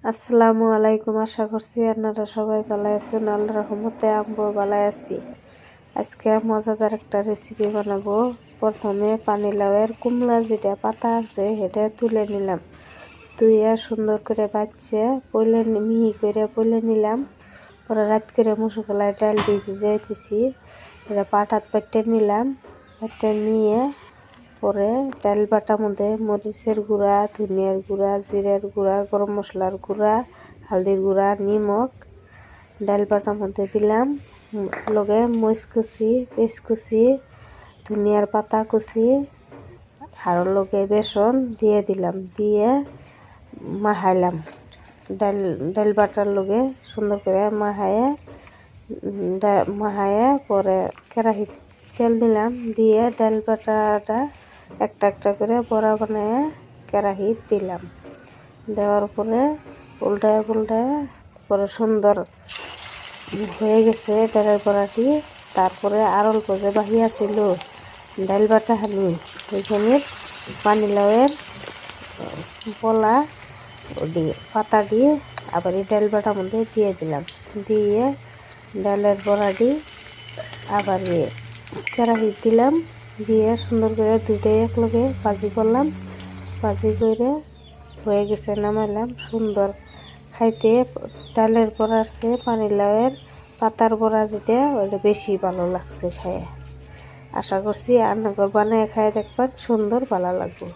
আসসালামু আলাইকুম। আশা করছি আপনারা সবাই ভালো আছেন। আল্লাহর রহমতে আমরাও ভালো আছি। আজকে মজাদার একটা রেসিপি বানাবো। প্রথমে পানিলাউয়ের কুমড়া যেটা পাতা আছে সেটা তুলে নিলাম, ধুইয়া সুন্দর করে বাচ্চা পইলে মিহি করে পইলে নিলাম। পরে রাত করে মুসুর কলাই ডাল দিয়ে ভিজাই দিছি। পরে পাটাত পাট্টে নিলাম, পাট্টে নিয়ে পরে ডাল বাটার মধ্যে মরিচের গুঁড়া, ধনিয়ার গুঁড়া, জিরার গুঁড়া, গরম মশলার গুঁড়া, হালদির গুঁড়া, নিমক ডাল বাটার মধ্যে দিলাম। লগে মরিচ কুচি, পেঁয়াজ কুচি, ধনিয়ার পাতা কুচি আর লগে বেসন দিয়ে দিলাম, দিয়ে মাখাইলাম। ডাল বাটার লগে সুন্দর করে মাখায়ে পরে কেরাহিত তেল দিলাম, দিয়ে ডাল বাটাটা একটা একটা করে বড়া বানায় কেরাহিত দিলাম। দেওয়ার পরে উল্টায় পরে সুন্দর হয়ে গেছে ডালের বড়াটি। তারপরে আর অল্প যে বাহিয়া ছিল ডাল বাটা হানি, ওইখানে পানিলাউয়ের বলা দিয়ে পাতা দিয়ে আবার এই ডাল বাটার মধ্যে দিয়ে দিলাম, দিয়ে ডালের বড়াটি আবার কেরাহিত দিলাম, দিয়ে সুন্দর করে দুইটাই একলগে ভাজি করলাম। ভাজি করে হয়ে গেছে, নামাইলাম। সুন্দর খাইতে ডালের বড়ার চেয়ে পানিলাউয়ের পাতার বড়া যেটা ওইটা বেশি ভালো লাগছে খাইয়ে। আশা করছি আপনাকে বানায় খাই দেখবেন, সুন্দর ভালো লাগবে।